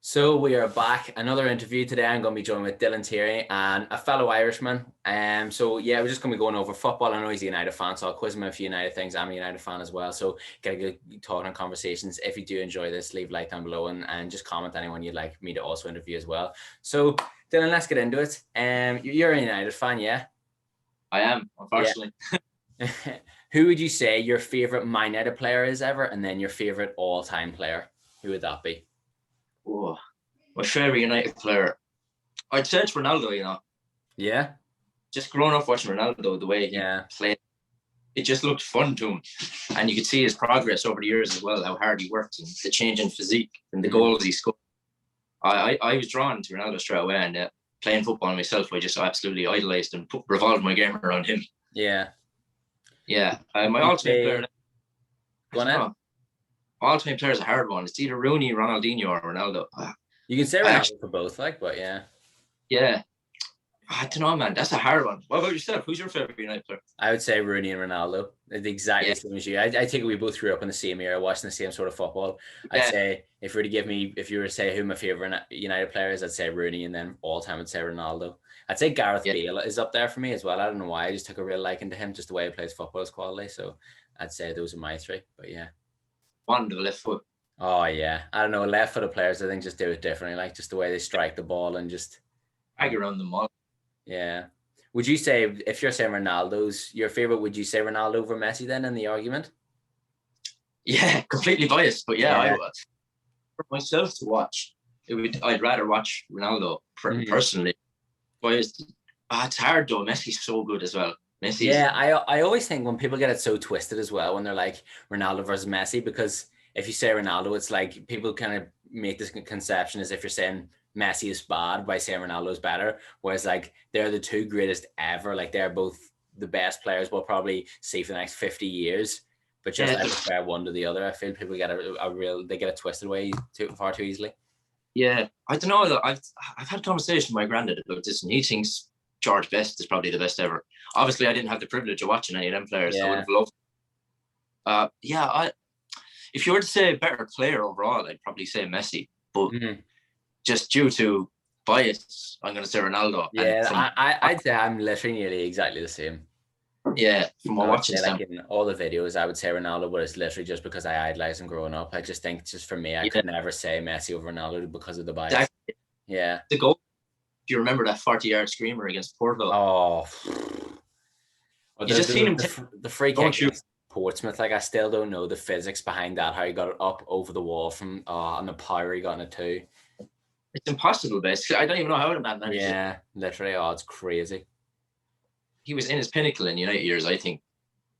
So we are back. Another interview today. I'm going to be joined with Dylan Tierney and a fellow Irishman. So yeah, we're just going to be going over football. I know he's a United fan, so I'll quiz him a few United things. I'm a United fan as well, so get a good talking and conversations. If you do enjoy this, leave a like down below and just comment anyone you'd like me to also interview as well. So Dylan, let's get into it. You're a United fan, yeah? I am, unfortunately. Yeah. Who would you say your favorite Man United player is ever, and then your favorite all-time player? Who would that be? Oh, my favorite United player, I'd say it's Ronaldo. Yeah. Just growing up watching Ronaldo, the way he played, it just looked fun to him, and you could see his progress over the years as well. How hard he worked and the change in physique and the goals he scored. I was drawn to Ronaldo straight away, and playing football myself, I just absolutely idolized and revolved my game around him. Yeah. Yeah, my all-time player. Go on ahead. All-time player is a hard one. It's either Rooney, Ronaldinho, or Ronaldo. You can say Ronaldo for both, but yeah. Yeah. I don't know, man. That's a hard one. What about yourself? Who's your favorite United player? I would say Rooney and Ronaldo. They're exactly the same as you. I think we both grew up in the same era, watching the same sort of football. I'd say if you were to say who my favorite United player is, I'd say Rooney, and then all time I'd say Ronaldo. I'd say Gareth Bale is up there for me as well. I don't know why. I just took a real liking to him, just the way he plays football is quality. So I'd say those are my three. But yeah. One to the left foot. Oh yeah. I don't know. Left-footed players, I think, just do it differently. Like just the way they strike the ball and just drag around the ball. Yeah. Would you say, if you're saying Ronaldo's your favorite, would you say Ronaldo over Messi then in the argument? Yeah, completely biased, but yeah. I would. For myself to watch, I'd rather watch Ronaldo personally. Biased. It's hard though. Messi's so good as well. I always think when people get it so twisted as well, when they're like Ronaldo versus Messi, because if you say Ronaldo, it's like people kind of make this conception as if you're saying Messi is bad by saying Ronaldo's better, whereas like they're the two greatest ever. Like they're both the best players we'll probably see for the next 50 years. But just I compare one to the other. I feel people get they get it twisted way far too easily. Yeah, I don't know. I've had a conversation with my granddad about this, and he thinks George Best is probably the best ever. Obviously, I didn't have the privilege of watching any of them players, so I would have loved. If you were to say a better player overall, I'd probably say Messi, but just due to bias, I'm going to say Ronaldo. Yeah, I'd say I'm literally nearly exactly the same. Yeah, from watching like in all the videos, I would say Ronaldo, but it's literally just because I idolized him growing up. I just think, just for me, I could never say Messi over Ronaldo because of the bias. Exactly. Yeah. The goal. Do you remember that 40-yard screamer against Porto? Oh, you just seen him the free kick against Portsmouth. Like I still don't know the physics behind that. How he got it up over the wall from and the power he got in it too. It's impossible, basically. I don't even know how that managed. Yeah, literally. Oh, it's crazy. He was in his pinnacle in United years, I think.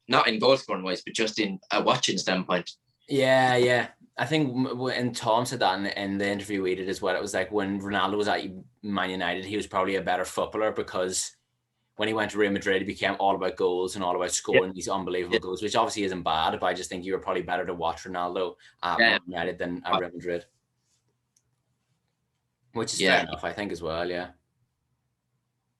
Not in goal scoring wise, but just in a watching standpoint. Yeah. I think, and Tom said that in the interview we did as well. It was like when Ronaldo was at Man United, he was probably a better footballer because when he went to Real Madrid, he became all about goals and all about scoring these unbelievable goals, which obviously isn't bad, but I just think you were probably better to watch Ronaldo at Man United than at Real Madrid. Which is fair enough, I think, as well,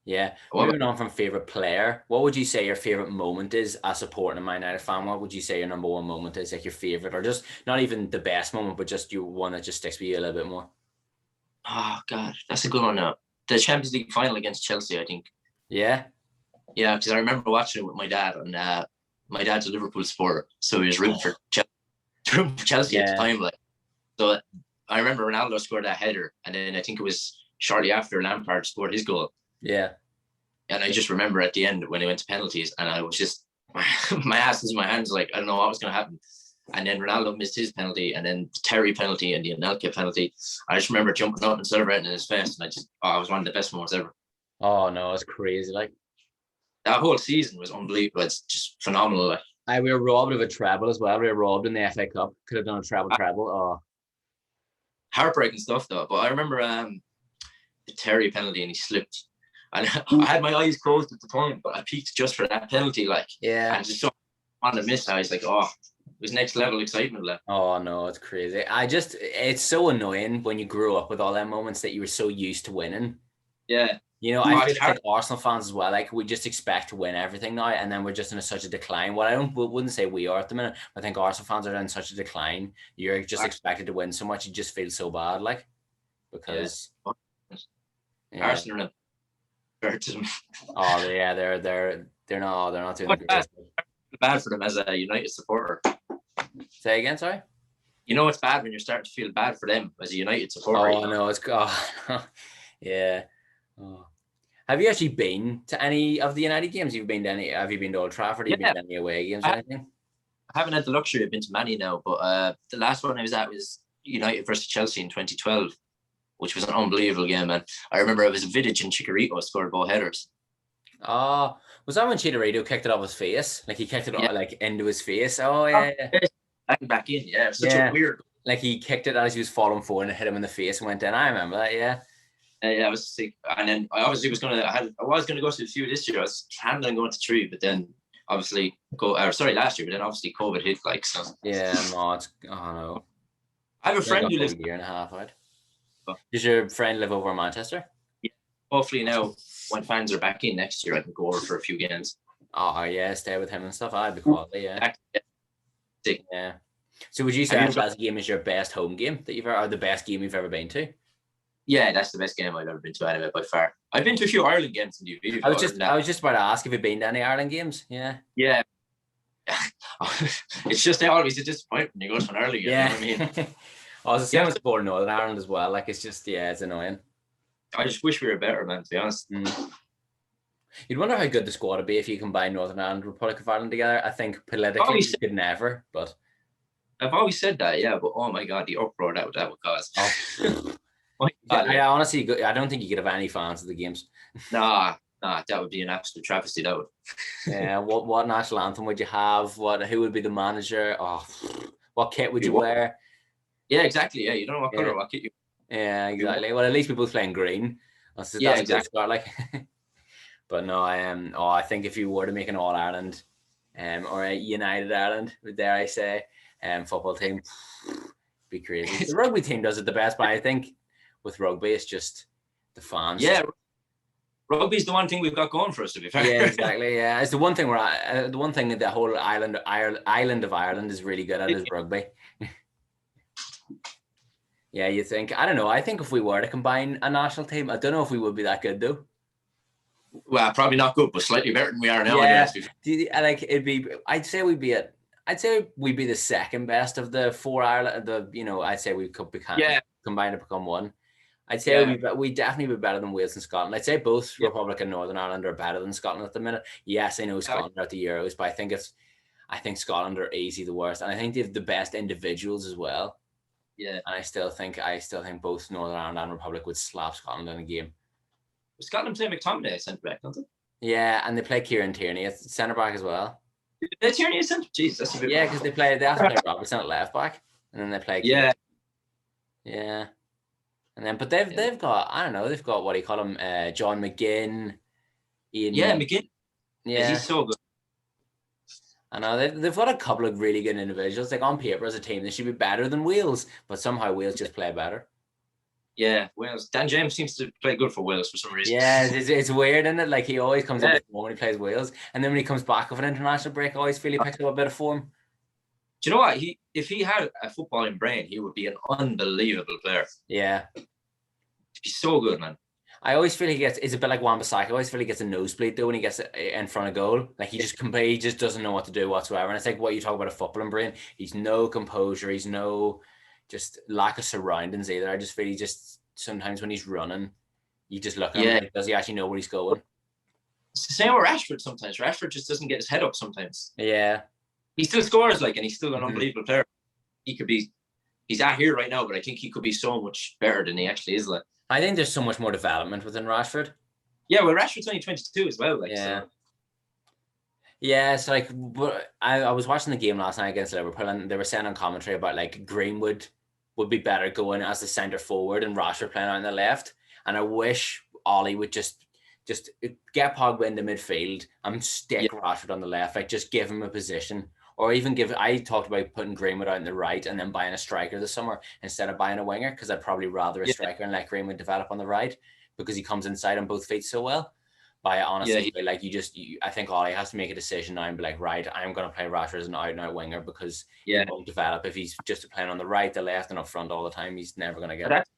Yeah. Moving on from favorite player, what would you say your favorite moment is as supporting a Man United fan? What would you say your number one moment is, like your favorite, or just not even the best moment, but just you one that just sticks with you a little bit more? Oh God, that's a good one now. The Champions League final against Chelsea, I think. Yeah, because I remember watching it with my dad, and my dad's a Liverpool supporter, so he was rooting for Chelsea at the time. Like, so I remember Ronaldo scored that header, and then I think it was shortly after Lampard scored his goal. Yeah. And I just remember at the end when he went to penalties, and I was just my ass is in my hands, like I don't know what was going to happen. And then Ronaldo missed his penalty, and then the Terry penalty and the Anelka penalty. I just remember jumping up and celebrating in his face, and it was one of the best moments ever. Oh no, it's crazy! Like that whole season was unbelievable. It's just phenomenal. Like we were robbed of a treble as well. We were robbed in the FA Cup. Could have done a treble. Oh, heartbreaking stuff though. But I remember the Terry penalty, and he slipped. And I had my eyes closed at the time, but I peeked just for that penalty, like. Yeah. And just on the miss, I was like, it was next level excitement. Like. Oh no, it's crazy. It's so annoying when you grew up with all them moments that you were so used to winning. Yeah. You know, I feel like Arsenal fans as well. Like we just expect to win everything now, and then we're just in such a decline. Well, I wouldn't say we are at the minute. I think Arsenal fans are in such a decline. You're just expected to win so much, you just feel so bad, like. because Arsenal are to them. Oh yeah, they're not doing the greatest. Bad for them as a United supporter. Say again, sorry. You know it's bad when you're starting to feel bad for them as a United supporter. Oh no, it's yeah. Oh. Have you actually been to any of the United games? Have you been to Old Trafford? Have you been to any away games or anything? I haven't had the luxury of been to many now, but the last one I was at was United versus Chelsea in 2012, which was an unbelievable game, man. I remember it was Vidic and Chicharito scored both headers. Oh, was that when Chicharito kicked it off his face? Like he kicked it like into his face? Oh yeah. Back in, yeah. It was such a weird. Like he kicked it as he was falling forward and hit him in the face and went in. I remember that, yeah. Yeah, I was sick, and then I obviously was gonna. I was gonna go to a few this year. I was planning on going to 3, but then obviously last year, but then obviously COVID hit. Like so. Yeah, no, no. I have a friend who lives a year and a half out. Does your friend live over in Manchester? Yeah. Hopefully now, when fans are back in next year, I can go over for a few games. Oh yeah, stay with him and stuff. I'd be quality, yeah. Yeah. So would you say that game is your best home game that you've ever, or the best game you've ever been to? Yeah, that's the best game I've ever been to anyway, by far. I've been to a few Ireland games in the I was just about to ask if you've been to any Ireland games. Yeah. Yeah. It's just always a disappointment when you go to an Ireland game. Yeah. You know what I mean? I was the same with Northern Ireland as well. Like it's just it's annoying. I just wish we were better, man, to be honest. You'd wonder how good the squad would be if you combine Northern Ireland and Republic of Ireland together. I think politically you could never, but I've always said that, yeah, but oh my god, the uproar that would cause. I honestly, I don't think you could have any fans of the games. Nah, that would be an absolute travesty. That would. Yeah. What national anthem would you have? Who would be the manager? Oh, what kit would you wear? Yeah, exactly. Yeah, you don't know what color, what kit you. Yeah, exactly. Well, at least people playing green. That's exactly. Start, like. But no, I think if you were to make an All Ireland, or a United Ireland, dare I say, football team, be crazy. The rugby team does it the best, but I think with rugby, it's just the fans. Yeah, rugby's the one thing we've got going for us, to be fair. Yeah, exactly. Yeah, it's the one thing the one thing that the whole island of Ireland is really good at is rugby. Yeah, you think? I don't know. I think if we were to combine a national team, I don't know if we would be that good though. Well, probably not good, but slightly better than we are now. Yeah, like it'd be. I'd say we'd be the second best of the 4 Ireland. I'd say we could combine to become one. I'd say we'd definitely be better than Wales and Scotland. I'd say both Republic and Northern Ireland are better than Scotland at the minute. Yes, I know Scotland are at the Euros, but I think Scotland are easy the worst, and I think they have the best individuals as well. Yeah, and I still think both Northern Ireland and Republic would slap Scotland in a game. Scotland play McTominay centre back, don't they? Yeah, and they play Kieran Tierney at centre back as well. Tierney at centre? Jeez, that's a bit. Yeah, because they have to play Robertson at left back, and then they play. Yeah. Yeah. And then, but they've got, I don't know, they've got, what do you call him? John McGinn. Ian. Yeah, McGinn. Yeah, he's so good. I know they've got a couple of really good individuals. Like on paper as a team, they should be better than Wales, but somehow Wales just play better. Yeah, Wales. Dan James seems to play good for Wales for some reason. Yeah, it's weird, isn't it? Like he always comes into form when he plays Wales, and then when he comes back off an international break, I always feel he picks up a bit of form. Do you know what? If he had a footballing brain, he would be an unbelievable player. Yeah, he's so good, man. I always feel it's a bit like Wan-Bissaka. I always feel he gets a nosebleed though when he gets in front of goal. Like he just doesn't know what to do whatsoever. And it's like what you talk about a footballing brain. He's no composure. He's no just lack of surroundings either. I just feel he just sometimes when he's running, you just look at him. Like, does he actually know where he's going? It's the same with Rashford sometimes. Rashford just doesn't get his head up sometimes. Yeah. He still scores and he's still an unbelievable player. He's out here right now, but I think he could be so much better than he actually is. Like, I think there's so much more development within Rashford. Yeah, well, Rashford's only 22 as well. Yeah, it's like I was watching the game last night against Liverpool, and they were saying on commentary about like Greenwood would be better going as the centre forward and Rashford playing on the left. And I wish Ollie would just get Pogba into midfield and stick Rashford on the left. Like just give him a position. Or even I talked about putting Greenwood out on the right and then buying a striker this summer instead of buying a winger, because I'd probably rather a striker and let Greenwood develop on the right because he comes inside on both feet so well. But I honestly feel like I think Ollie has to make a decision now and be like, right, I'm going to play Rashford as an out-and-out winger because he won't develop if he's just playing on the right, the left, and up front all the time. He's never going to get it.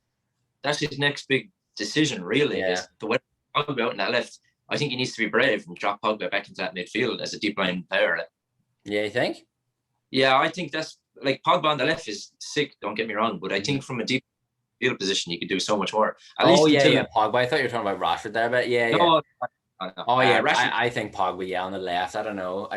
that's his next big decision, really. Yeah. Is the way Pogba out in that left. I think he needs to be brave and drop Pogba back into that midfield as a deep line player. Yeah, you think? Yeah, I think that's like Pogba on the left is sick. Don't get me wrong, but I think from a deep field position, he could do so much more. At least yeah, Pogba. I thought you were talking about Rashford there, but yeah. No, Oh yeah, Rashford. I think Pogba, yeah, on the left. I don't know.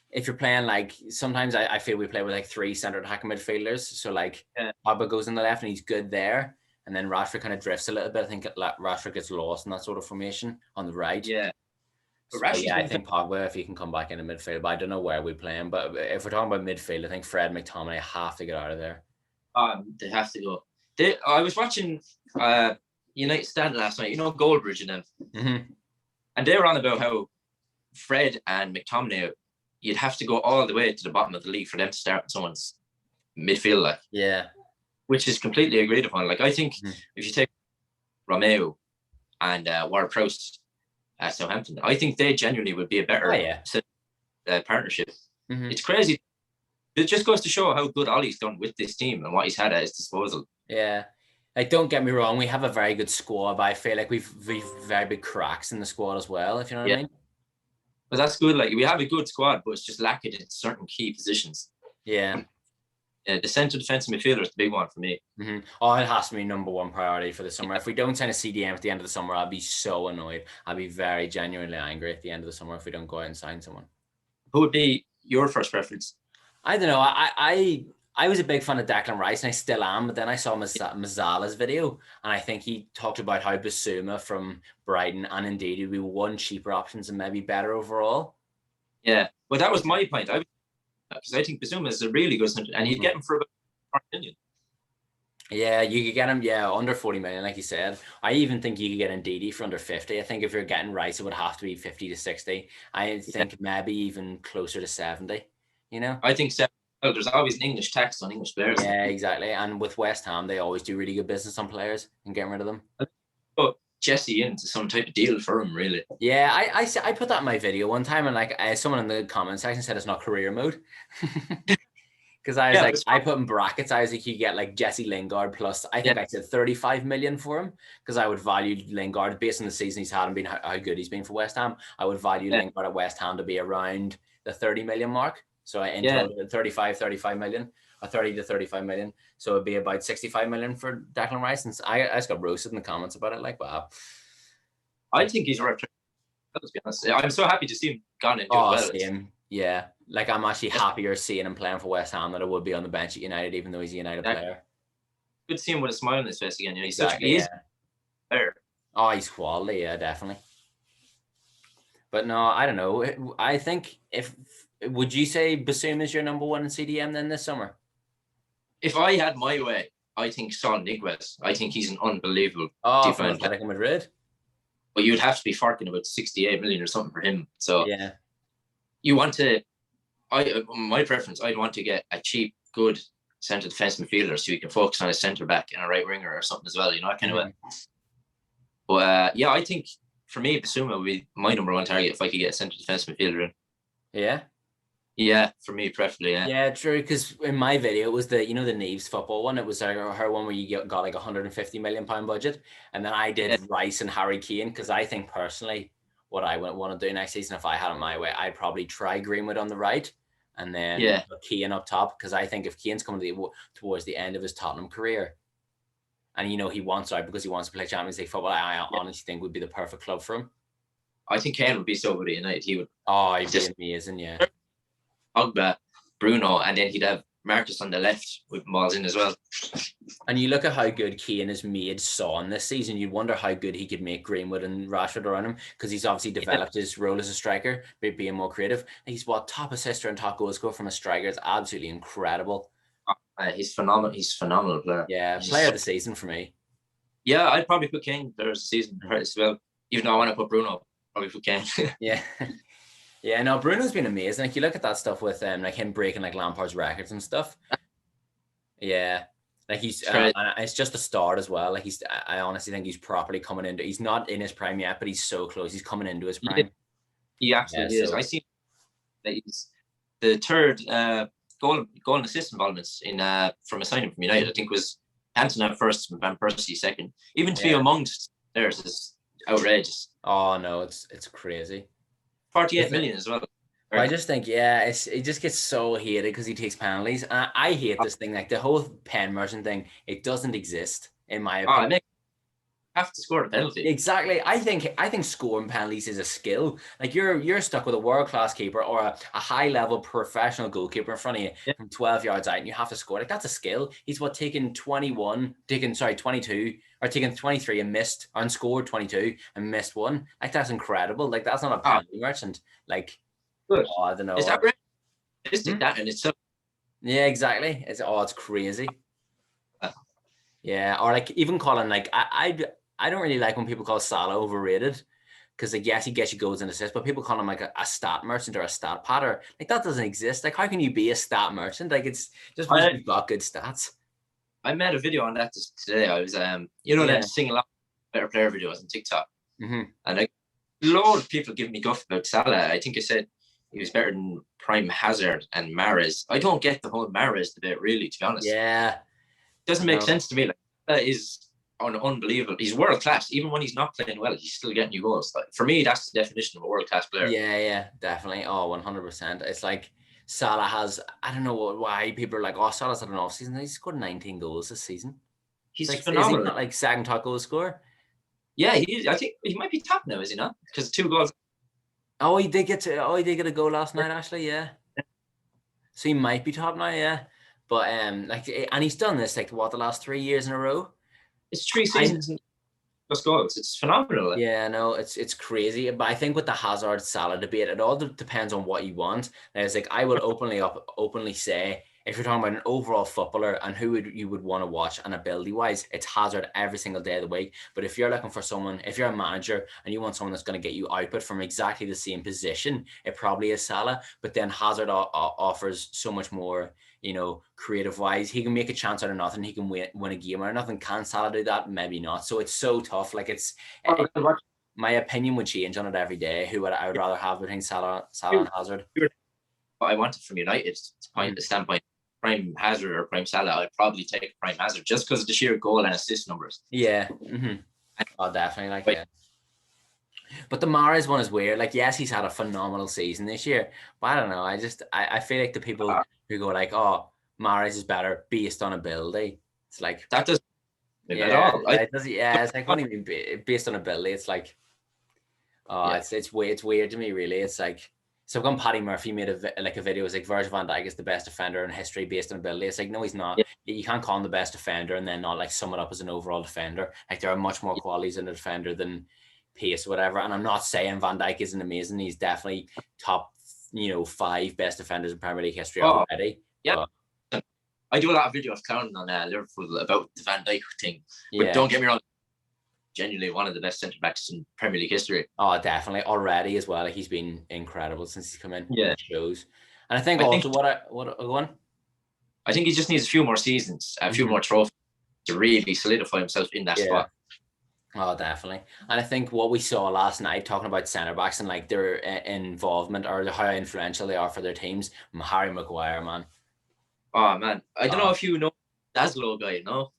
If you're playing like sometimes I feel we play with like 3 centre attacking midfielders. So like Pogba goes on the left and he's good there, and then Rashford kind of drifts a little bit. I think Rashford gets lost in that sort of formation on the right. Yeah. But I think Pogba, if he can come back in the midfield, but I don't know where we play him. But if we're talking about midfield, I think Fred, McTominay have to get out of there. They have to go. I was watching United stand last night. You know, Goldbridge and them, and they were on about how Fred and McTominay, you'd have to go all the way to the bottom of the league for them to start someone's midfield, like. Yeah. Which is completely agreed upon. Like, I think if you take Romeo and Ward-Prowse at Southampton, I think they genuinely would be a better partnership. It's crazy. It just goes to show how good Ollie's done with this team and what he's had at his disposal. Yeah. Like, don't get me wrong, we have a very good squad, but I feel like we've very big cracks in the squad as well, if you know what I mean. But that's good. Like, we have a good squad, but it's just lacking in certain key positions. Yeah. The centre defensive midfielder is the big one for me. Oh, it has to be #1 priority for the summer. If we don't sign a CDM at the end of the summer, I'll be so annoyed. I'll be very genuinely angry at the end of the summer if we don't go out and sign someone. Who would be your first preference? I don't know. I was a big fan of Declan Rice, and I still am. But then I saw Mazzala's video, and I think he talked about how Bissouma from Brighton and indeed would be one cheaper options and maybe better overall. Yeah, well, that was my point. Because I think Bissouma is a really good centre, and you'd get him for about $4 million. Yeah, you could get him, under 40 million, like you said. I even think you could get Ndidi for under 50. I think if you're getting Rice, it would have to be 50 to 60. I think maybe even closer to 70, you know? I think 70. Well, there's always an English tax on English players. Yeah, exactly. And with West Ham, they always do really good business on players and getting rid of them. But Jesse into some type of deal for him, really. Yeah, I put that in my video one time, and like someone in the comment section said it's not career mode. Because I was I put in brackets, I was like, you get like Jesse Lingard plus, I think I said 35 million for him, because I would value Lingard based on the season he's had and how good he's been for West Ham. I would value Lingard at West Ham to be around the 30 million mark. So in total, 35 million, or 30 to 35 million. So it'd be about 65 million for Declan Rice. And I just got roasted in the comments about it. Like, wow. I think he's right. Let's be honest. I'm so happy to see him gone and do well. Same. Yeah. Like, I'm actually happier seeing him playing for West Ham than I would be on the bench at United, even though he's a United player. Good to see him with a smile on his face again. You know, he's such a player. Oh, he's quality. Yeah, definitely. But no, I don't know. I think would you say Bissouma is your #1 in CDM then this summer? If I had my way, I think Son Niguez. I think he's an unbelievable defender. From Atletico Madrid. But you'd have to be forking about 68 million or something for him. So yeah, you want to. My preference, I'd want to get a cheap, good centre defence midfielder so you can focus on a centre back and a right winger or something as well. You know, that kind of way. But yeah, I think for me, Bissouma would be my #1 target if I could get a centre defence midfielder in. Yeah. Yeah, for me, preferably, yeah. Yeah, true, because in my video, it was the Neves football one. It was her one where you got like £150 million budget. And then I did Rice and Harry Kane, because I think personally what I would want to do next season, if I had it my way, I'd probably try Greenwood on the right and then Kane up top, because I think if Kane's coming towards the end of his Tottenham career and, he wants out because he wants to play Champions League football, I honestly think would be the perfect club for him. I think Kane would be so good at United. He would. Oh, he'd be amazing, yeah. Pogba, Bruno, and then he'd have Marcus on the left with balls in as well. And you look at how good Kane has made Son this season, you wonder how good he could make Greenwood and Rashford around him, because he's obviously developed his role as a striker, being more creative. He's top assister and top goal scorer from a striker. It's absolutely incredible. He's phenomenal. He's a phenomenal player. Yeah, player of the season for me. Yeah, I'd probably put Kane there as a season as well. Even though I want to put Bruno, probably put Kane. Yeah. Yeah, no, Bruno's been amazing. Like, you look at that stuff with like him breaking like Lampard's records and stuff. Yeah, like he's it's just a start as well. Like I honestly think he's properly coming into. He's not in his prime yet, but he's so close. He's coming into his prime. He absolutely is. I see that he's the third goal and assist involvements in from a signing from United. I think was Cantona first, Van Persie second. Even to be Yeah. amongst theirs is outrageous. Oh no, it's crazy. 48 million as well. But I just think, yeah, it just gets so hated because he takes penalties. And I hate this thing, like the whole pen merchant thing. It doesn't exist in my opinion. I have to score a penalty. Exactly. I think scoring penalties is a skill. Like you're stuck with a world-class keeper or a high-level professional goalkeeper in front of you from 12 yards out and you have to score. Like that's a skill. He's taken 22 or taken 23 and missed and scored 22 and missed one. Like that's incredible. Like that's not a penalty merchant. Like I don't know. Is that realistic that in itself? Yeah, exactly. It's crazy. Yeah, or like even calling like I don't really like when people call Salah overrated because like yes he gets you goals and assists, but people call him like a stat merchant or a stat patter. Like that doesn't exist. Like how can you be a stat merchant? Like it's just because you've got good stats. I made a video on that today. I was them sing along better player videos on TikTok, and like a load of people giving me guff about Salah. I think I said he was better than Prime Hazard and Mahrez. I don't get the whole Mahrez debate really, to be honest. Yeah, it doesn't make sense to me. Like that is unbelievable. He's world class. Even when he's not playing well, he's still getting you goals. Like, for me, that's the definition of a world class player. Yeah, definitely. 100%. It's like Salah has. I don't know why people are like, oh, Salah's had an off season. He's scored 19 goals this season. He's like, phenomenal. Is he not like second top goal scorer? Yeah, he is. I think he might be top now, is he not? Because 2 goals. Oh, he did get a goal last night, actually. Yeah. So he might be top now, yeah. But and he's done this like the last 3 years in a row. It's 3 seasons and plus goals. It's phenomenal. Yeah, no, it's crazy. But I think with the Hazard Salah debate, it all depends on what you want. And it's like I will openly say, if you're talking about an overall footballer and who you would want to watch and ability wise, it's Hazard every single day of the week. But if you're looking for someone, if you're a manager and you want someone that's going to get you output from exactly the same position, it probably is Salah. But then Hazard offers so much more, creative wise. He can make a chance out of nothing. He can win a game out of nothing. Can Salah do that? Maybe not. So it's so tough. Like my opinion would change on it every day. Who I would rather have between Salah and Hazard. What I wanted from United, the standpoint, Prime Hazard or Prime Salah, I'd probably take Prime Hazard just because of the sheer goal and assist numbers. Yeah. Oh, definitely. Yeah. But the Mahrez one is weird. Like, yes, he's had a phenomenal season this year, but I don't know. I feel like the people who go like, oh, Mahrez is better based on ability. It's like that doesn't at all. It's like not even based on ability. It's like, it's weird to me, really. It's like. So when Paddy Murphy made a video, it's like Virgil van Dijk is the best defender in history based on ability. It's like, no, he's not. Yeah. You can't call him the best defender and then not like sum it up as an overall defender. Like there are much more qualities in a defender than pace or whatever. And I'm not saying Van Dijk isn't amazing. He's definitely top, 5 best defenders in Premier League history already. Yeah. But I do a lot of videos clowning on Liverpool about the Van Dijk thing. But don't get me wrong. Genuinely one of the best centre backs in Premier League history. Oh, definitely already as well. Like he's been incredible since he's come in. Yeah, shows. And I think also what go on. I think he just needs a few more seasons, a few more trophies to really solidify himself in that spot. Oh, definitely. And I think what we saw last night, talking about centre backs and like their involvement or how influential they are for their teams. Harry Maguire, man. Oh man, I don't know if you know Daslow guy, no?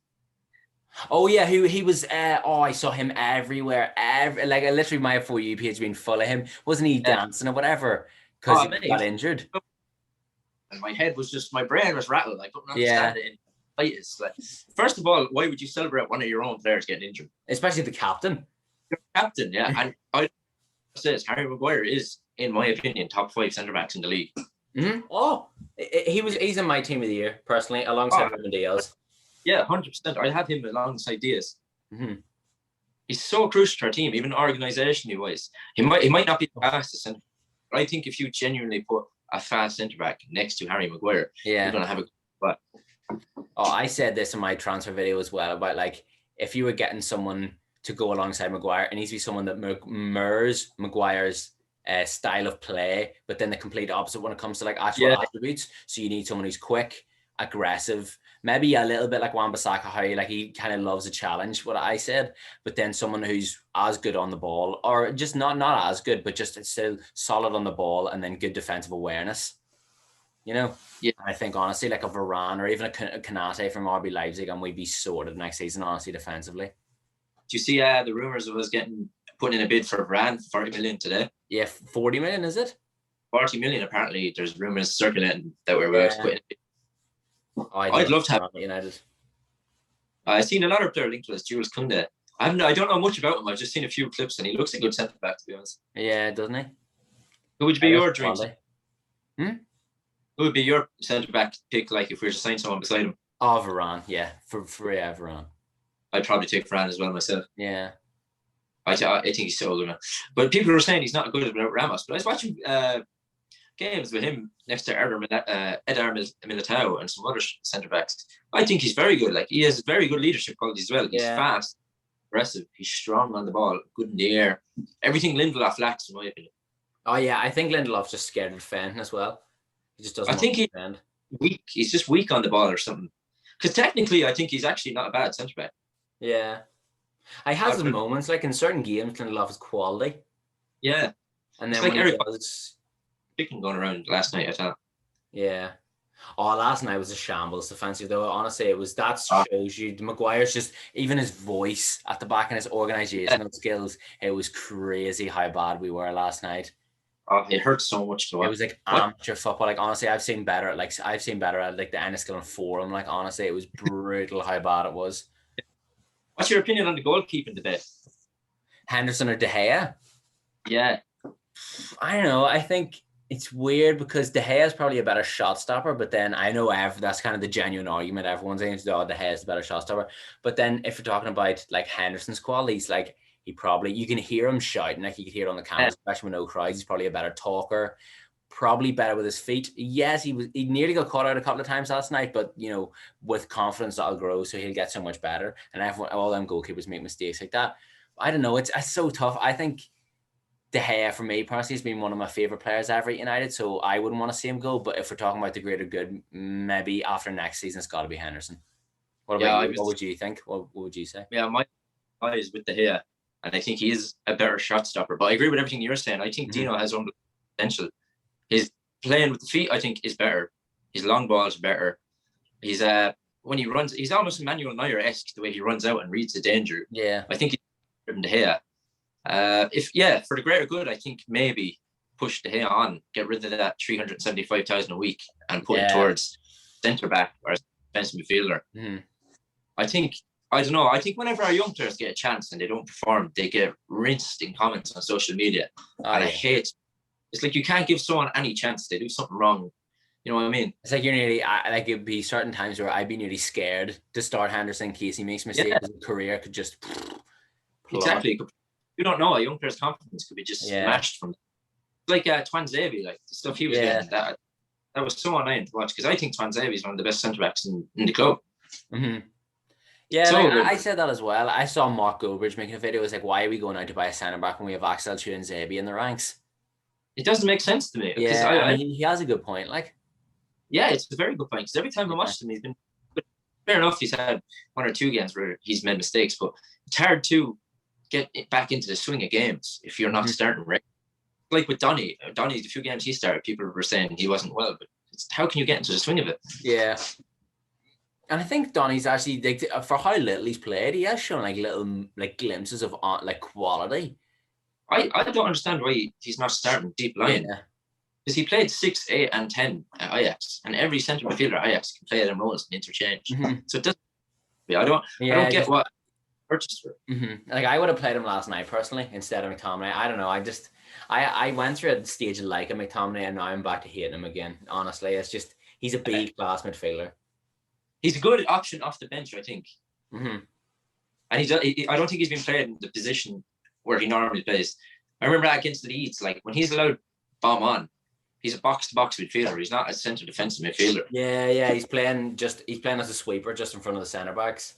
Oh yeah, he was. I saw him everywhere. Like literally, my For You page being full of him. Wasn't he dancing or whatever? Because he got injured. And my brain was rattled. I couldn't understand it. It's like, first of all, why would you celebrate one of your own players getting injured? Especially the captain. Your captain, yeah. And I says Harry Maguire is, in my opinion, top 5 centre backs in the league. Mm-hmm. Oh, he's in my team of the year personally, alongside everybody else. Yeah, 100%. I have him alongside Diaz. Mm-hmm. He's so crucial to our team, even organisationally wise. He might not be the fastest centre, but I think if you genuinely put a fast centre back next to Harry Maguire, you're gonna have a. But I said this in my transfer video as well about like if you were getting someone to go alongside Maguire, it needs to be someone that mirrors Maguire's style of play, but then the complete opposite when it comes to like actual attributes. So you need someone who's quick, aggressive, maybe a little bit like Wan-Bissaka, how he kind of loves a challenge, what I said, but then someone who's as good on the ball, or just not as good, but just still solid on the ball, and then good defensive awareness. you know. Yeah. And I think honestly, like a Varane or even a Kanate from RB Leipzig, and we'd be sorted next season, honestly, defensively. Do you see the rumors of us putting in a bid for Varane, 40 million today? Yeah, 40 million, is it? 40 million, apparently. There's rumors circulating that we're about to put in. Oh, I'd love to have United. I've seen another player linked to us, Jules Koundé. I don't know much about him. I've just seen a few clips, and he looks a good centre back, to be honest. Yeah, doesn't he? Who would be your dream? Who would be your centre back pick? Like if we were to sign someone beside him? Oh, Varane, yeah, for Varane. I'd probably take Varane as well myself. Yeah, I think he's so good, man. But people are saying he's not good without Ramos. But I was watching games with him next to Eder Militao and some other centre backs. I think he's very good. Like he has very good leadership qualities as well. He's fast, aggressive. He's strong on the ball, good in the air. Everything Lindelof lacks, in my opinion. Oh yeah, I think Lindelof's just scared of defending as well. He just doesn't. I think he's weak. He's just weak on the ball or something. Because technically, I think he's actually not a bad centre back. Yeah, I have the moments like in certain games, Lindelof is quality. Yeah, and then it's like everybody chicken going around last night, I thought. Yeah. Oh, last night was a shambles defensive though. Honestly, it was that shows you Maguire's just even his voice at the back and his organizational skills. It was crazy how bad we were last night. Oh, it hurt so much to watch. It was like amateur football. Like honestly, I've seen better at like the Enniskillen Forum. Like honestly, it was brutal how bad it was. What's your opinion on the goalkeeping debate? Henderson or De Gea? Yeah. I don't know. I think it's weird because De Gea is probably a better shot stopper, but then I know that's kind of the genuine argument. Everyone's saying, De Gea is a better shot stopper. But then if you're talking about like Henderson's qualities, like you can hear him shouting, like you could hear it on the camera, especially with no crowds. He's probably a better talker, probably better with his feet. Yes, he nearly got caught out a couple of times last night, but with confidence that'll grow, so he'll get so much better. And all them goalkeepers make mistakes like that. I don't know. It's so tough. I think De Gea, for me personally, has been one of my favorite players ever at United, so I wouldn't want to see him go. But if we're talking about the greater good, maybe after next season, it's got to be Henderson. What about you? What would you think? What would you say? Yeah, my eyes with De Gea, and I think he is a better shot stopper. But I agree with everything you're saying. I think Dino has unbelievable potential. His playing with the feet, I think, is better. His long balls are better. He's when he runs, he's almost Manuel Neuer-esque the way he runs out and reads the danger. Yeah, I think he's better than De Gea. For the greater good, I think maybe push De Gea on, get rid of that 375,000 a week, and put it towards centre back or defensive midfielder. I don't know. I think whenever our young players get a chance and they don't perform, they get rinsed in comments on social media, and I hate. It's like you can't give someone any chance. They do something wrong. You know what I mean? It's like you're nearly like it'd be certain times where I'd be nearly scared to start Henderson in case he makes mistakes. His career could just exactly. You don't know. A young player's confidence could be just smashed from. Like Twanzebe, like the stuff he was getting. That was so annoying to watch because I think Twanzebe is one of the best centre backs in the club. Yeah, so I said that as well. I saw Mark Gobridge making a video. It was like, why are we going out to buy a centre back when we have Axel Twanzebe in the ranks? It doesn't make sense to me. Yeah, he has a good point. Like, yeah, it's a very good point because every time I watched him, he's been fair enough. He's had one or two games where he's made mistakes, but it's hard to get back into the swing of games if you're not starting right. Like with Donny, the few games he started, people were saying he wasn't well, but how can you get into the swing of it? Yeah. And I think Donny's actually, like, for how little he's played, he has shown like little like glimpses of like quality. I don't understand why he's not starting deep line. Because he played 6, 8, and 10 at Ajax, and every centre midfielder at Ajax can play them roles and interchange. So it doesn't. I don't get what purchased for. Like I would have played him last night personally instead of McTominay. I don't know. I went through a stage of liking McTominay, and now I'm back to hating him again. Honestly, it's just he's a B-class midfielder. He's a good option off the bench, I think. And I don't think he's been played in the position where he normally plays. I remember against the Leeds, like when he's allowed bomb on, he's a box-to-box midfielder. He's not a centre defensive midfielder. Yeah. He's playing as a sweeper just in front of the centre backs.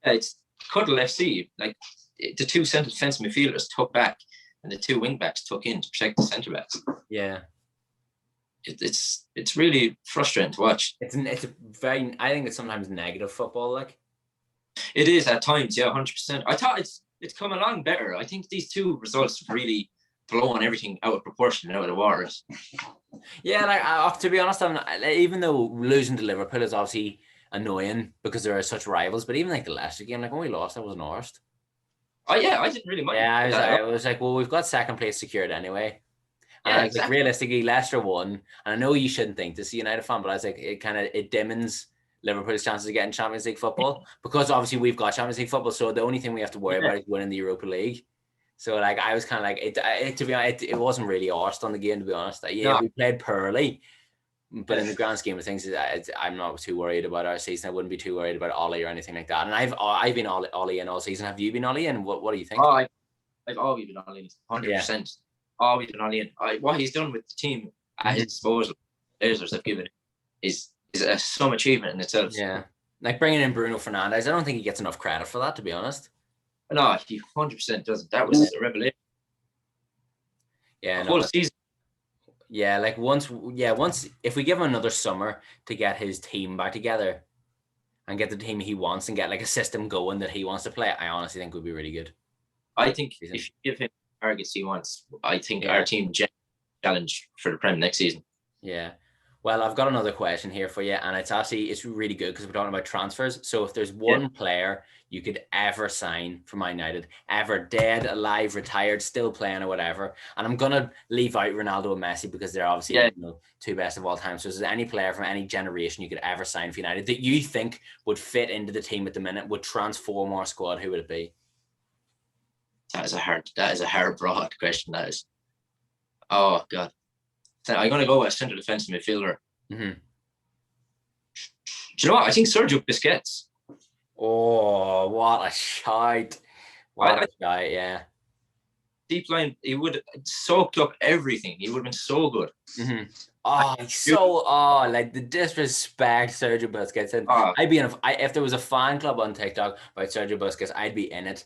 It's Cuddle FC. Like the two centre defensive midfielders tuck back, and the two wing backs tuck in to protect the centre backs. Yeah. It's really frustrating to watch. It's a very, I think it's sometimes negative football, like. It is at times, yeah, 100%. I thought it's come along better. I think these two results have really blown everything out of proportion and out of the waters. Yeah, like to be honest, even though losing to Liverpool is obviously annoying because there are such rivals, but even like the Leicester game, like when we lost, I wasn't arsed. Oh yeah, I didn't really mind Yeah, that at all. I was like, well, we've got second place secured anyway. And Yeah, I was like, exactly. realistically, Leicester won. And I know you shouldn't think this, a United fan, but I was like, it dimmens Liverpool's chances of getting Champions League football because obviously we've got Champions League football. So the only thing we have to worry Yeah. about is winning the Europa League. So like I was kind of like to be honest, it wasn't really arsed on the game, to be honest. Yeah, No, we played poorly, but yeah. in the grand scheme of things, I'm not too worried about our season. I wouldn't be too worried about Ollie or anything like that. And I've been Ollie in all season. Have you been Ollie in? What do you think? Oh, I've always been on in, Yeah. 100%. Always been on in. What he's done with the team at his disposal, players have given is some achievement in itself. Yeah. Like bringing in Bruno Fernandes, I don't think he gets enough credit for that, to be honest. No, he 100% doesn't. That was a revelation. Yeah, A no. whole season. Yeah, like once if we give him another summer to get his team back together and get the team he wants and get like a system going that he wants to play, I honestly think would be really good. I think if you give him targets he wants, I think our team challenge for the Prem next season. Yeah. Well, I've got another question here for you, and it's really good because we're talking about transfers. So if there's one player you could ever sign for Man United, ever dead, alive, retired, still playing or whatever, and I'm gonna leave out Ronaldo and Messi because they're obviously two best of all time. So is there any player from any generation you could ever sign for United that you think would fit into the team at the minute, would transform our squad? Who would it be? That is a hard broad question. That is. Oh God. I'm going to go with central defensive midfielder. Mm-hmm. Do you know what? I think Sergio Busquets. Oh, what a shite! What a shite! Yeah. Deep line, he would have soaked up everything. He would have been so good. Mm-hmm. Like the disrespect Sergio Busquets. And I'd be if there was a fan club on TikTok about Sergio Busquets, I'd be in it.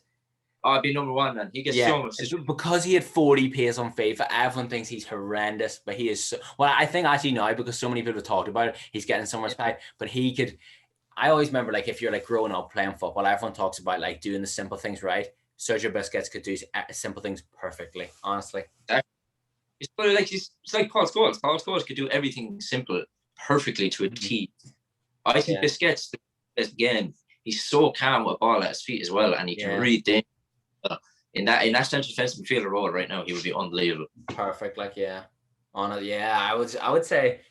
I'd be number one, man. He gets so much. Because he had 40 pace on FIFA, everyone thinks he's horrendous, but he is well, I think actually now, because so many people have talked about it, he's getting some respect, but he could. I always remember, like, if you're like growing up playing football, everyone talks about like doing the simple things right. Sergio Busquets could do simple things perfectly, honestly. It's like Paul Scholes. Paul Scholes could do everything simple perfectly to a T. I think Busquets, again, he's so calm with a ball at his feet as well, and he can read them. In that central defensive midfielder role right now, he would be unbelievable. Perfect, I would say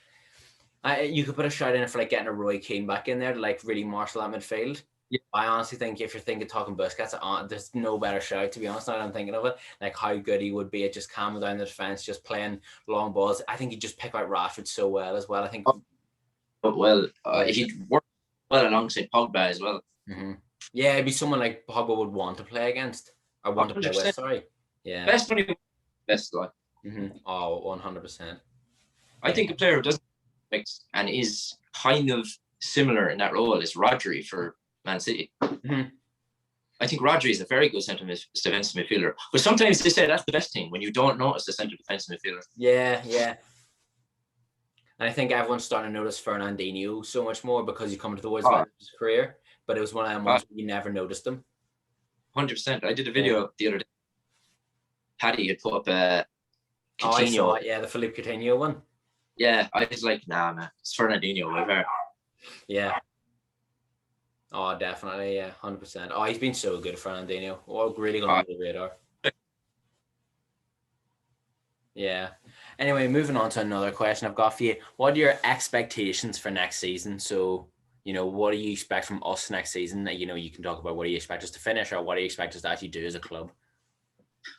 you could put a shout in for like getting a Roy Keane back in there to like really marshal that midfield. Yeah. I honestly think if you're talking Busquets, there's no better shout, to be honest. Now that I'm thinking of it, like how good he would be at just calming down the defense, just playing long balls. I think he'd just pick out Rashford so well as well. I think. He'd work well alongside Pogba as well. Mm-hmm. Yeah, it'd be someone like Pogba would want to play against. I want to play with. Sorry. Yeah. Best like. Mm-hmm. Oh, 100%. I think a player who doesn't and is kind of similar in that role is Rodri for Man City. Mm-hmm. I think Rodri is a very good central defensive midfielder. But sometimes they say that's the best thing when you don't notice the central defensive midfielder. Yeah. And I think everyone's starting to notice Fernandinho so much more because he's coming towards the end of his career. But it was one of them ones where you never noticed him. 100%. I did a video the other day. Paddy had put up a Coutinho. The Philippe Coutinho one. Yeah, I was like, nah, man, it's Fernandinho, whatever. Yeah. Oh, definitely, yeah, 100%. Oh, he's been so good, Fernandinho. Oh, really going under the radar. Yeah. Anyway, moving on to another question I've got for you. What are your expectations for next season? So, what do you expect from us next season? You can talk about what do you expect us to finish or what do you expect us to actually do as a club?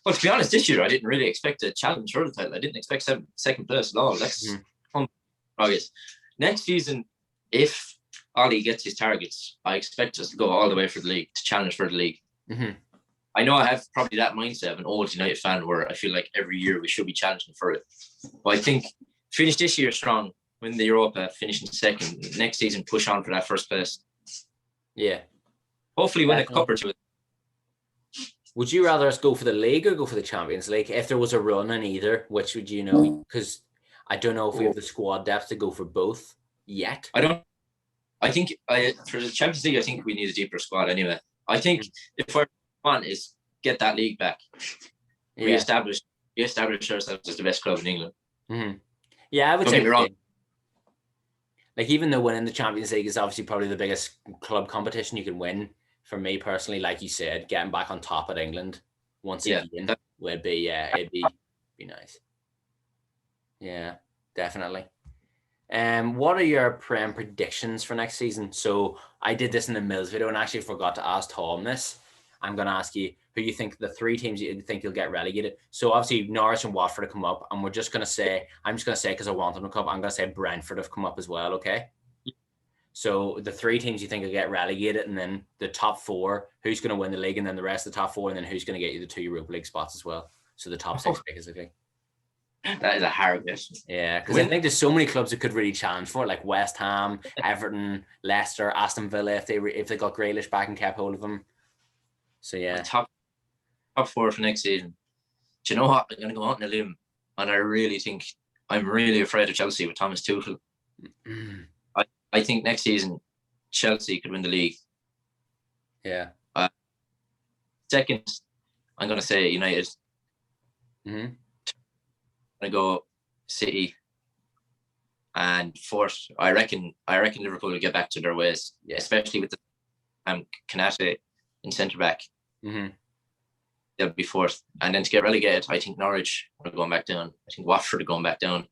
Well, to be honest, this year I didn't really expect a challenge for the title. I didn't expect second place at all. That's August. Next season, if Ollie gets his targets, I expect us to go all the way for the league, to challenge for the league. Mm-hmm. I know I have probably that mindset of an old United fan where I feel like every year we should be challenging for it. But I think finish this year strong, win the Europa, finishing second, next season push on for that first place. Yeah. Hopefully win a cup or two. Would you rather us go for the league or go for the Champions League? If there was a run in either, which would you know? Because I don't know if we have the squad depth to go for both yet. I think for the Champions League, I think we need a deeper squad anyway. I think if our want is get that league back, reestablish ourselves as the best club in England. Mm-hmm. Yeah, I would Don't say get me wrong. like even though winning the Champions League is obviously probably the biggest club competition you can win, for me personally, like you said, getting back on top at England once Yeah, again would be it'd be nice. Yeah, definitely. What are your Prem predictions for next season? So I did this in the Mills video and actually forgot to ask Tom this. I'm going to ask you who you think the three teams you think you'll get relegated. So obviously Norwich and Watford have come up, and we're just going to say, I'm just going to say because I want them to come up, I'm going to say Brentford have come up as well. Okay. So the three teams you think will get relegated, and then the top four, who's going to win the league, and then the rest of the top four, and then who's going to get you the 2 Europa League spots as well. So the top six basically. That is a hard question. Yeah, because I think there's so many clubs that could really challenge for it, like West Ham, Everton, Leicester, Aston Villa, if they got Grealish back and kept hold of them. So yeah, top four for next season. Do you know what? I'm going to go out on a limb, and I really think I'm really afraid of Chelsea with Thomas Tuchel. I think next season Chelsea could win the league. Yeah. Second, I'm going to say United. Mm-hmm. I'm going to go City. And fourth, I reckon Liverpool will get back to their ways, especially with the Kanate in centre back. Mm-hmm. They'll be fourth, and then to get relegated, I think Norwich are going back down. I think Watford are going back down.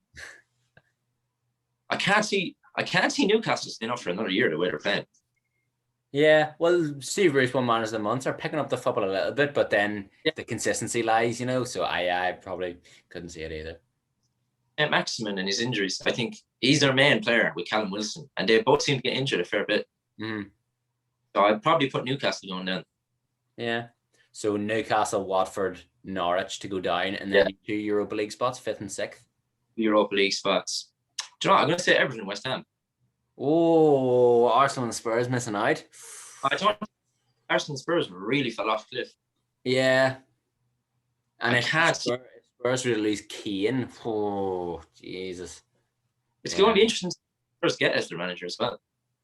I can't see Newcastle staying up for another year the way they're playing. Yeah, well, Steve Bruce won Man of the Month. Are picking up the football a little bit, but then the consistency lies, So I probably couldn't see it either. Maximin and his injuries, I think he's their main player with Callum Wilson, and they both seem to get injured a fair bit. Mm-hmm. So I'd probably put Newcastle going down. Yeah. So Newcastle, Watford, Norwich to go down, and then 2 Europa League spots, 5th and 6th. Europa League spots. Do you know what? I'm going to say Everton, West Ham. Oh, Arsenal and Spurs missing out. I thought Arsenal and Spurs really fell off the cliff. Yeah. And if can't Spurs were to lose Keane, oh, Jesus. It's going to be interesting to first get as their manager as well.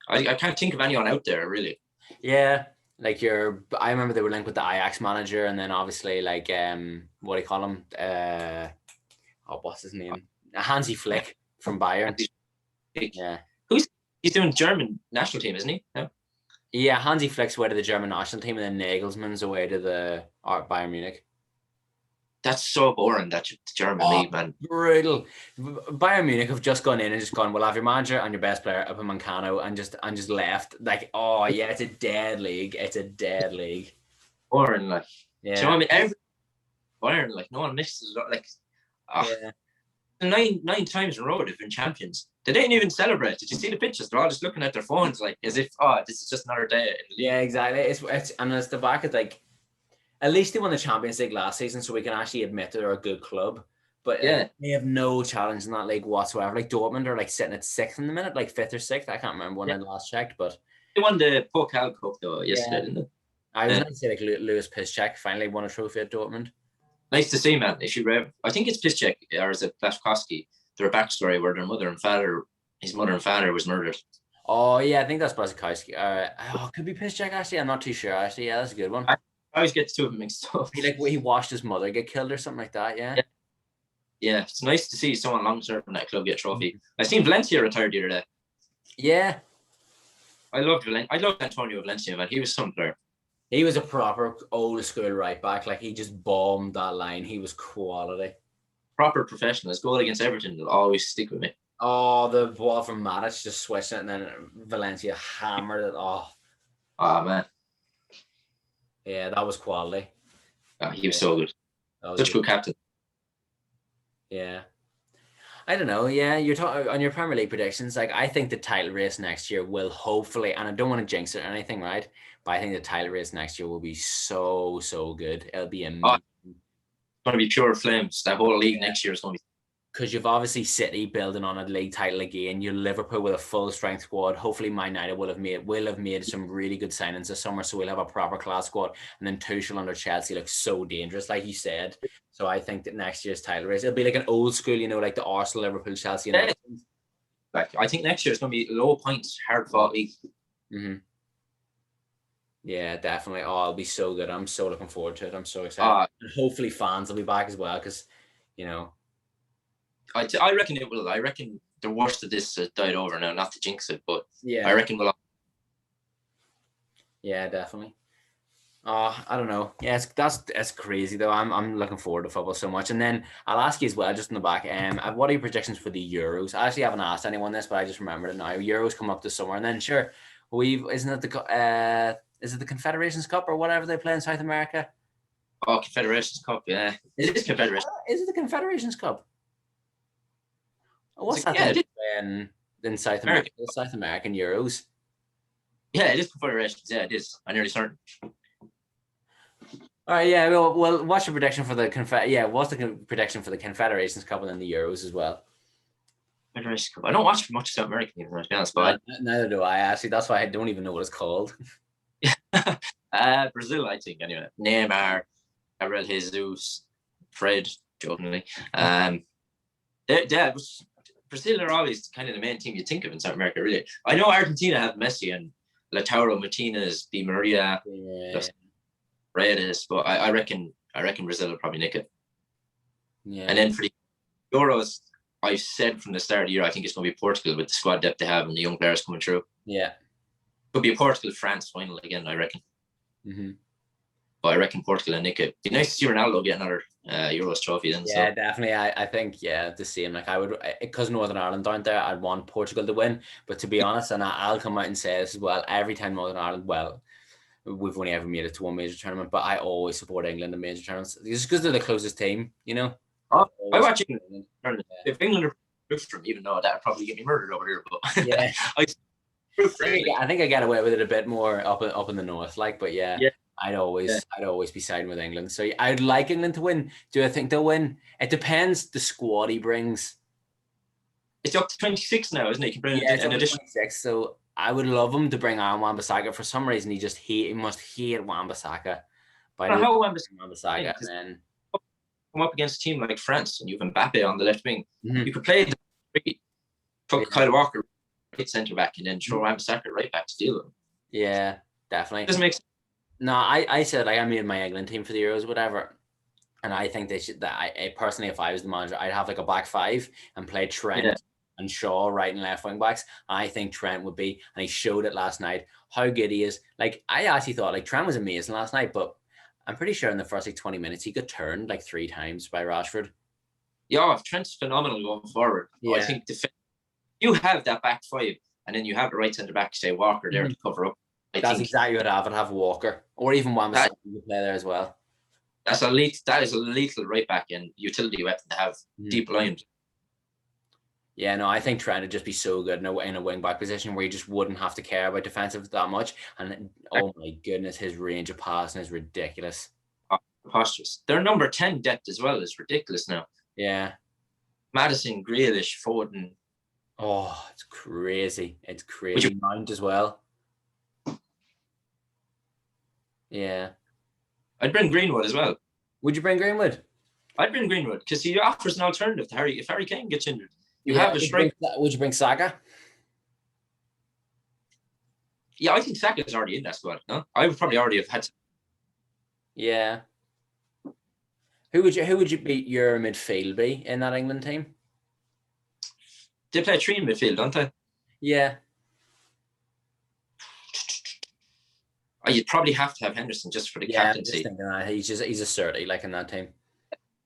I can't think of anyone out there, really. Yeah. Like I remember they were linked with the Ajax manager, and then obviously like what do you call him? What's his name? Hansi Flick from Bayern. Yeah. He's doing German national team, isn't he? No? Yeah, Hansi Flick's away to the German national team, and then Nagelsmann's away to the Bayern Munich. That's so boring, that German league, man. Brutal. Bayern Munich have just gone in and just gone, we'll have your manager and your best player, Upamecano, and just left. Like, oh yeah, it's a dead league. It's a dead league. Boring, like. Yeah. Do you know what I mean? Bayern, like, no one mixes it up. Like, nine times in a row they've been champions. They didn't even celebrate. Did you see the pictures? They're all just looking at their phones, like as if, this is just another day. Yeah, exactly. It's the back of like, at least they won the Champions League last season, so we can actually admit they're a good club. But they have no challenge in that league whatsoever. Like Dortmund are like sitting at 6th in the minute, like 5th or 6th. I can't remember when I last checked, but they won the Pokal Cup though yesterday, didn't they? I was going to say like Lewis Piszczek finally won a trophy at Dortmund. Nice to see, man. If you read, I think it's Piszczek or is it Blaszczykowski? They're a backstory where his mother and father was murdered. Oh yeah, I think that's Blaszczykowski. It could be Piszczek actually. I'm not too sure actually. Yeah, that's a good one. I always get the two of them mixed up. He watched his mother get killed or something like that. Yeah, it's nice to see someone long serving in that club get a trophy. I seen Valencia retired the other day. Yeah, I loved Antonio Valencia, man. He was some player. He was a proper old school right back. Like he just bombed that line. He was quality. Proper professional. His goal against Everton will always stick with me. Oh, the ball from Matic just switched it, and then Valencia hammered it. Oh man. Yeah, that was quality. He was so good. Such a good captain. Yeah. I don't know. Yeah, you're talking on your Premier League predictions. Like, I think the title race next year will hopefully, and I don't want to jinx it or anything, right? But I think the title race next year will be so good. It'll be amazing. It's going to be pure flames. That whole league next year is going to be. Because you've obviously City building on a league title again. You Liverpool with a full strength squad. Hopefully, Man United will have made some really good signings this summer, so we'll have a proper class squad. And then Tuchel under Chelsea looks so dangerous, like you said. So I think that next year's title race, it'll be like an old school, like the Arsenal, Liverpool, Chelsea. Like I think next year is going to be low points, hard fought league. Mm-hmm. Yeah, definitely. Oh, it'll be so good. I'm so looking forward to it. I'm so excited. And hopefully fans will be back as well, because I reckon it will. I reckon the worst of this has died over now. Not to jinx it, but Yeah. I reckon we'll. Yeah, definitely. I don't know. Yeah, that's crazy though. I'm looking forward to football so much. And then I'll ask you as well, just in the back. What are your predictions for the Euros? I actually haven't asked anyone this, but I just remembered it now. Euros come up this summer, and then sure, isn't it is it the Confederations Cup or whatever they play in South America? Oh, Confederations Cup, yeah. It is Confederations. Is it the Confederations Cup? What's that yeah, in South America? The South American Euros. Yeah, it is Confederations. Yeah, it is. I'm nearly certain. All right, yeah. Well, what's your prediction for the what's the prediction for the Confederations Cup and then the Euros as well? Confederations Cup. I don't watch much South American even, to be honest, but neither do I actually. That's why I don't even know what it's called. Brazil, I think, anyway. Neymar, Gabriel Jesus, Fred, jokingly. Brazil are always kind of the main team you think of in South America, really. I know Argentina have Messi and Lautaro Martinez, Di Maria, Redes, but I reckon Brazil will probably nick it. Yeah. And then for the Euros, I've said from the start of the year, I think it's going to be Portugal with the squad depth they have and the young players coming through. Yeah. Could be a Portugal-France final again, I reckon. Mm-hmm. But I reckon Portugal and nick it. It'd be nice to see Ronaldo get another Euros trophy then. Yeah, so. Definitely. I think, the same. Like I would, because Northern Ireland down there, I'd want Portugal to win. But to be honest, and I'll come out and say this as well, every time Northern Ireland, we've only ever made it to one major tournament, but I always support England in major tournaments. Just because they're the closest team, you know? I watch England. If England are proof from, even though that would probably get me murdered over here, but yeah. I think I get away with it a bit more up in the north, but yeah. I'd always be siding with England. So I'd like England to win. Do I think they'll win? It depends the squad he brings. It's up to 26 now, isn't it? You can bring an addition. 26. So I would love him to bring on Wan-Bissaka. For some reason, he must hate Wan-Bissaka. But how Wan-Bissaka and then come up against a team like France and you have Mbappe on the left wing. Mm-hmm. You could play put Kyle Walker right centre back and then throw Wan-Bissaka right back to deal with him. Yeah, definitely. It doesn't make sense. No, I said I made my England team for the Euros, whatever, and I think they should. That I personally, if I was the manager, I'd have like a back five and play Trent and Shaw right and left wing backs. I think Trent would be, and he showed it last night how good he is. Like I actually thought like Trent was amazing last night, but I'm pretty sure in the first 20 minutes he got turned like 3 times by Rashford. Yeah, Trent's phenomenal going forward. Yeah. I think you have that back five, and then you have the right centre back, say Walker there to cover up. That's exactly what I'd have Walker or even Wan-Bissaka to play there as well. That is a lethal right back and utility weapon to have deep lines. Yeah, no, I think Trent would just be so good in a wing back position where you just wouldn't have to care about defensive that much. And oh my goodness, his range of passing is ridiculous. Preposterous. Their number 10 depth as well is ridiculous now. Yeah. Madison, Grealish, Foden. Oh, it's crazy. It's crazy. Mount as well. Yeah. I'd bring Greenwood as well. Would you bring Greenwood? I'd bring Greenwood because he offers an alternative to Harry. If Harry Kane gets injured, you have a strike. Would you bring Saka? Yeah, I think Saka's already in that squad. No, I would probably already have had. Yeah. Who would you be your midfield be in that England team? They play 3 in midfield, don't they? Yeah. You'd probably have to have Henderson just for the captaincy. He's a certainty like in that team.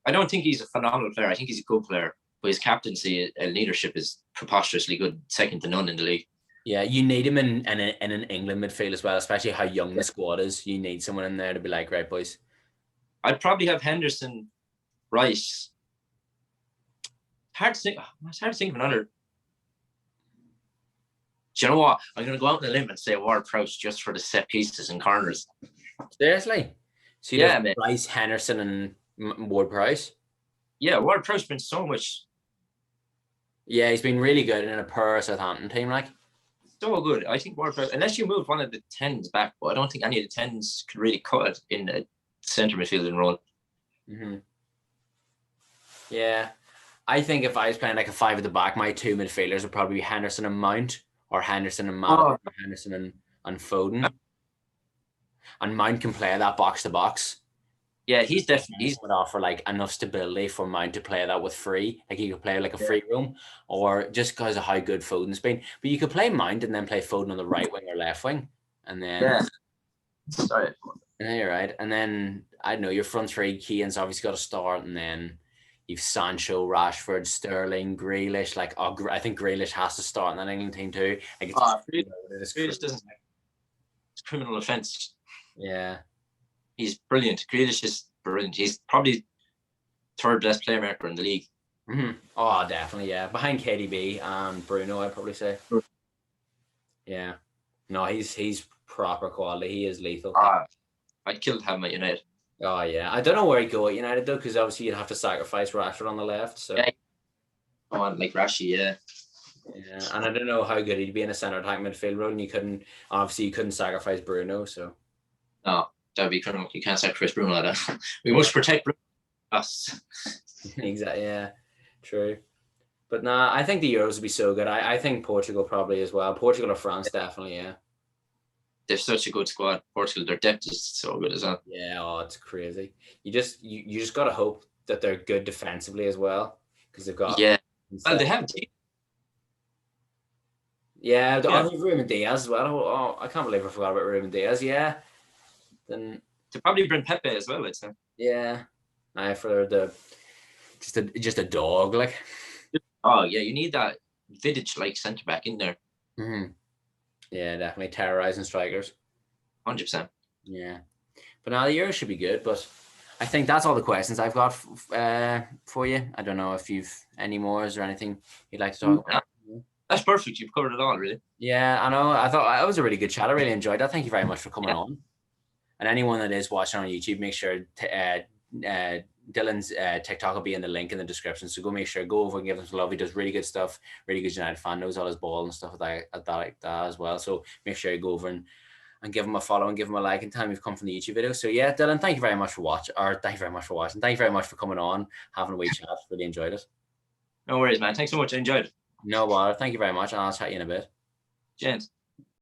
I don't think he's a phenomenal player. I think he's a good player, but his captaincy and leadership is preposterously good, second to none in the league. Yeah, you need him in an England midfield as well, especially how young the squad is. You need someone in there to be like, right, boys. I'd probably have Henderson, Rice. It's hard to think of another. Do you know what? I'm going to go out on a limb and say Ward-Prowse just for the set pieces and corners. Seriously? So Rice, Henderson, and Ward-Prowse? Yeah, Ward-Prowse been so much. Yeah, he's been really good in a poor Southampton team, like. So good. I think Ward-Prowse, unless you move one of the 10s back, but I don't think any of the 10s could really cut it in the centre midfielding role. Mm-hmm. Yeah. I think if I was playing like a 5 at the back, my 2 midfielders would probably be Henderson and Mount. Or Henderson and Madison, or Henderson and Foden. And Mount can play that box to box. Yeah, he's definitely Would offer like enough stability for Mount to play that with free. Like you could play like a free roam, or just because of how good Foden's been. But you could play Mount and then play Foden on the right wing or left wing, and then yeah. Sorry. yeah, you're right. And then I don't know your front three. Keane's obviously got to start, and then you've Sancho, Rashford, Sterling, Grealish. Like I think Grealish has to start in that England team too. Like Grealish doesn't. It's criminal offence. Yeah. He's brilliant. Grealish is brilliant. He's probably third best playmaker in the league. Mm-hmm. Oh, definitely, yeah. Behind KDB and Bruno, I'd probably say. Yeah. No, he's proper quality. He is lethal. I'd kill him at United. Oh yeah. I don't know where he'd go at United though, because obviously you'd have to sacrifice Rashford on the left. So yeah. Oh, like Rashi, yeah. Yeah, and I don't know how good he'd be in a centre attack midfield role, and you couldn't sacrifice Bruno. So no, that'd be criminal. You can't sacrifice Bruno like that. We must protect Bruno. Us. Exactly. Yeah. True. But nah, I think the Euros would be so good. I think Portugal probably as well. Portugal or France, definitely, yeah. They're such a good squad. Portugal, their depth is so good as well. Yeah, oh, it's crazy. You just gotta hope that they're good defensively as well. Because they've got Well, they have yeah, Ruben Diaz as well. Oh, I can't believe I forgot about Ruben Diaz. Yeah. Then to probably bring Pepe as well, I'd say. Yeah. For the just a dog, like. Oh yeah, you need that Vidic like centre back in there. Mm-hmm. Yeah, definitely terrorizing strikers. 100%. Yeah, but now the Euro should be good. But I think that's all the questions I've got for you. I don't know if you've any more. Is there anything you'd like to talk about? That's perfect. You've covered it all, really. Yeah, I know. I thought it was a really good chat. I really enjoyed that. Thank you very much for coming on. And anyone that is watching on YouTube, make sure Dylan's TikTok will be in the link in the description. So go over and give him some love. He does really good stuff. Really good United fan, knows all his ball and stuff like that as well. So make sure you go over and give him a follow and give him a like anytime you've come from the YouTube video. So yeah, Dylan, thank you very much for watching. Thank you very much for coming on, having a wee chat. Really enjoyed it. No worries, man. Thanks so much. I enjoyed it. No bother. Thank you very much. And I'll chat you in a bit. Gents.